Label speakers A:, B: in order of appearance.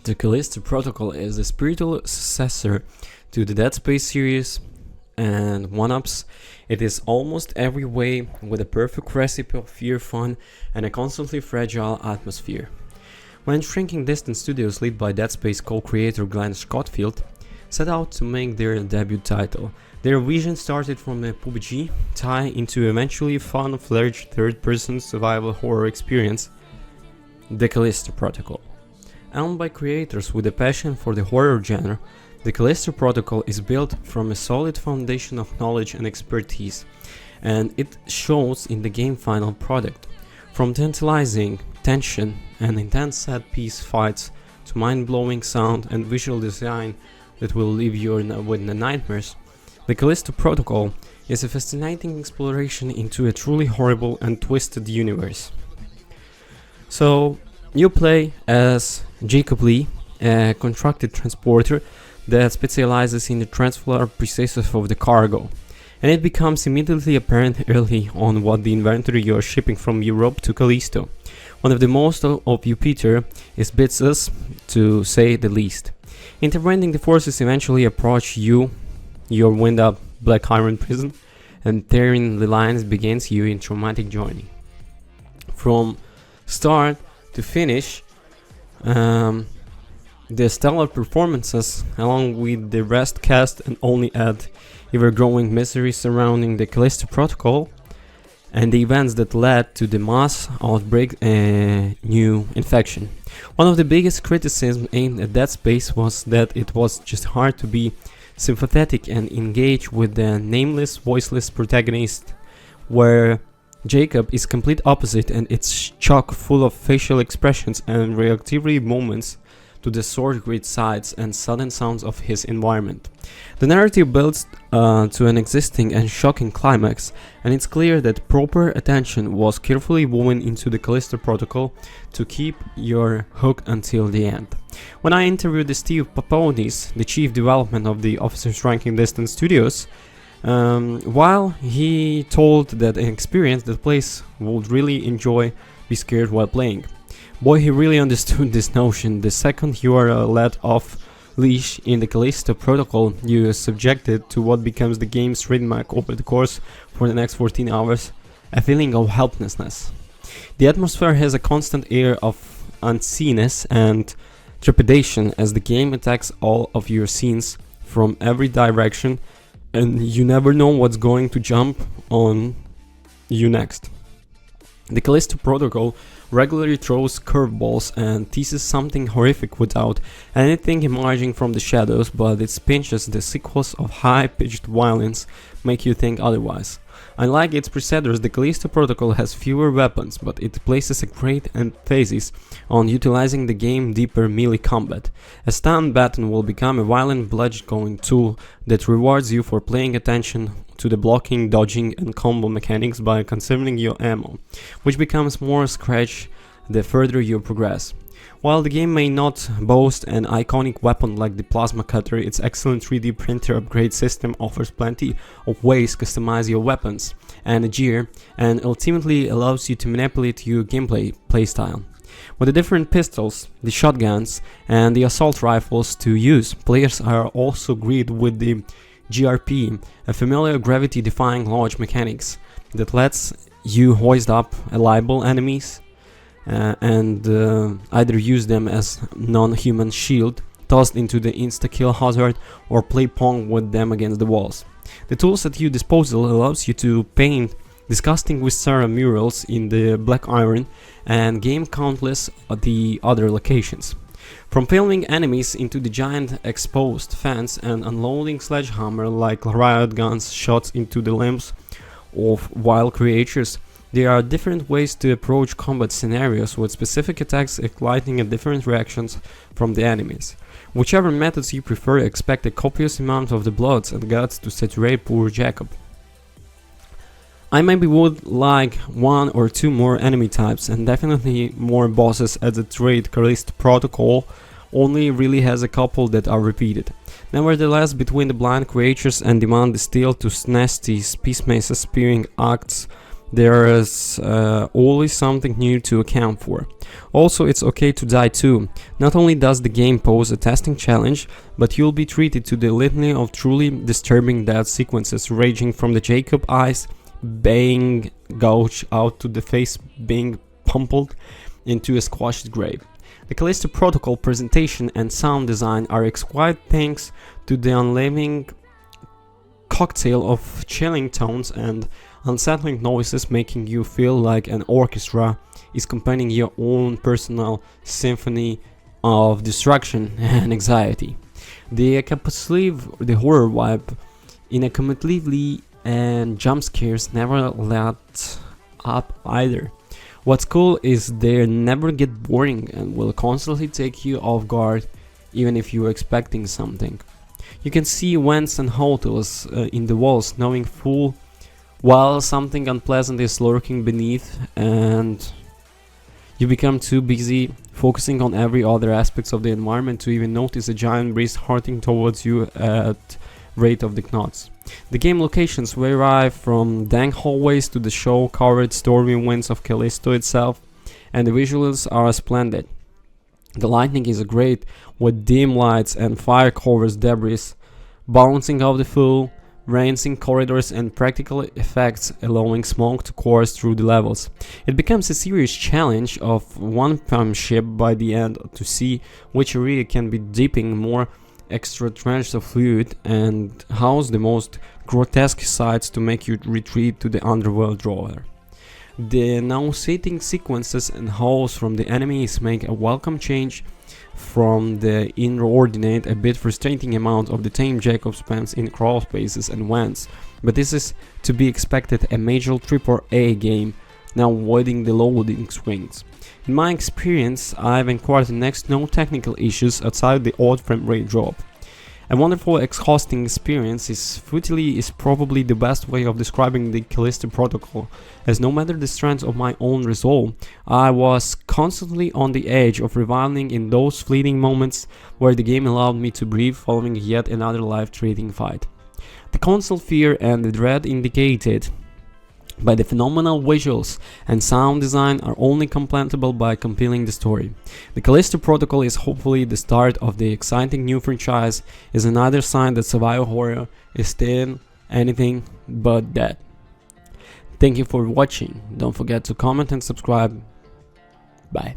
A: The Callisto Protocol is the spiritual successor to the Dead Space series and one-ups. It is almost every way with a perfect recipe of fear, fun, and a constantly fragile atmosphere. When Shrinking Distance Studios, led by Dead Space co-creator Glenn Schofield, set out to make their debut title, their vision started from a PUBG tie into eventually a fun-fledged third-person survival horror experience, The Callisto Protocol. Owned by creators with a passion for the horror genre, the Callisto Protocol is built from a solid foundation of knowledge and expertise, and it shows in the game's final product. From tantalizing tension and intense set-piece fights to mind-blowing sound and visual design that will leave you with the nightmares, the Callisto Protocol is a fascinating exploration into a truly horrible and twisted universe. So, you play as Jacob Lee, a contracted transporter that specializes in the transfer processes of the cargo, and it becomes immediately apparent early on what the inventory you are shipping from Europe to Callisto. One of the most of you, Peter, is bitless, to say the least. Interpreting the forces eventually approach you, your wind-up Black Iron prison, and tearing the lines begins you in traumatic journey. From start to finish, the stellar performances along with the rest cast and only add ever-growing misery surrounding the Callisto Protocol and the events that led to the mass outbreak new infection. One of the biggest criticisms aimed at Dead Space was that it was just hard to be sympathetic and engage with the nameless, voiceless protagonist, where Jacob is complete opposite, and it's chock full of facial expressions and reactivity moments to the sword grit sides and sudden sounds of his environment. The narrative builds to an existing and shocking climax, and it's clear that proper attention was carefully woven into the Callisto Protocol to keep your hook until the end. When I interviewed Steve Paponis, the chief development of the Officers Ranking Distance Studios, while he told that an experience that players would really enjoy be scared while playing. Boy, he really understood this notion. The second you are let off leash in the Callisto Protocol, you are subjected to what becomes the game's trademark over the course for the next 14 hours, a feeling of helplessness. The atmosphere has a constant air of uneasiness and trepidation as the game attacks all of your scenes from every direction, and you never know what's going to jump on you next. The Callisto Protocol regularly throws curveballs and teases something horrific without anything emerging from the shadows, but its pinches, the sequels of high-pitched violence, make you think otherwise. Unlike its predecessors, the Callisto Protocol has fewer weapons, but it places a great emphasis on utilizing the game's deeper melee combat. A stun button will become a violent bludgeoning tool that rewards you for paying attention to the blocking, dodging, and combo mechanics by conserving your ammo, which becomes more scratch the further you progress. While the game may not boast an iconic weapon like the plasma cutter, its excellent 3D printer upgrade system offers plenty of ways to customize your weapons and gear, and ultimately allows you to manipulate your gameplay playstyle. With the different pistols, the shotguns, and the assault rifles to use, players are also greeted with the GRP, a familiar gravity-defying launch mechanics that lets you hoist up reliable enemies and either use them as non-human shield, tossed into the insta-kill hazard, or play pong with them against the walls. The tools at your disposal allows you to paint disgusting viscera murals in the Black Iron and game countless of the other locations. From filming enemies into the giant exposed fence and unloading sledgehammer-like riot guns shots into the limbs of wild creatures, there are different ways to approach combat scenarios, with specific attacks igniting different reactions from the enemies. Whichever methods you prefer, expect a copious amount of the bloods and guts to saturate poor Jacob. I maybe would like one or two more enemy types and definitely more bosses, as the trade Callisto Protocol only really has a couple that are repeated. Nevertheless, between the blind creatures and demand the steel to nasty peacemakers spearing acts There is always something new to account for. Also, it's okay to die too. Not only does the game pose a testing challenge, but you'll be treated to the litany of truly disturbing death sequences ranging from the Jacob eyes being gouged out to the face being pummeled into a squashed grave. The Callisto Protocol presentation and sound design are exquisite thanks to the unleavened cocktail of chilling tones and unsettling noises, making you feel like an orchestra is accompanying your own personal symphony of destruction and anxiety. The horror vibe in a completely and jump scares never let up either. What's cool is they never get boring and will constantly take you off guard even if you're expecting something. You can see vents and hotels in the walls, knowing full while something unpleasant is lurking beneath, and you become too busy focusing on every other aspects of the environment to even notice a giant breeze hurtling towards you at rate of the knots. The game locations vary from dank hallways to the show-covered stormy winds of Callisto itself, and the visuals are splendid. The lighting is great, with dim lights and fire covers debris bouncing off the full, rancing corridors and practical effects allowing smoke to course through the levels. It becomes a serious challenge of one-upmanship by the end to see which area can be dipping more extra trenches of fluid and house the most grotesque sights to make you retreat to the underworld drawer. The nauseating sequences and howls from the enemies make a welcome change from the inordinate, a bit frustrating amount of the tame Jacob spends in crawl spaces and vents, but this is to be expected a major AAA game, now avoiding the loading screens. In my experience, I've encountered next to no technical issues outside the odd frame rate drop. A wonderful exhausting experience is probably the best way of describing the Callisto Protocol, as no matter the strength of my own resolve, I was constantly on the edge of reviling in those fleeting moments where the game allowed me to breathe following yet another life-threatening fight. The constant fear and the dread indicated by the phenomenal visuals and sound design are only completable by completing the story. The Callisto Protocol is hopefully the start of the exciting new franchise, is another sign that survival horror is still anything but dead. Thank you for watching. Don't forget to comment and subscribe. Bye.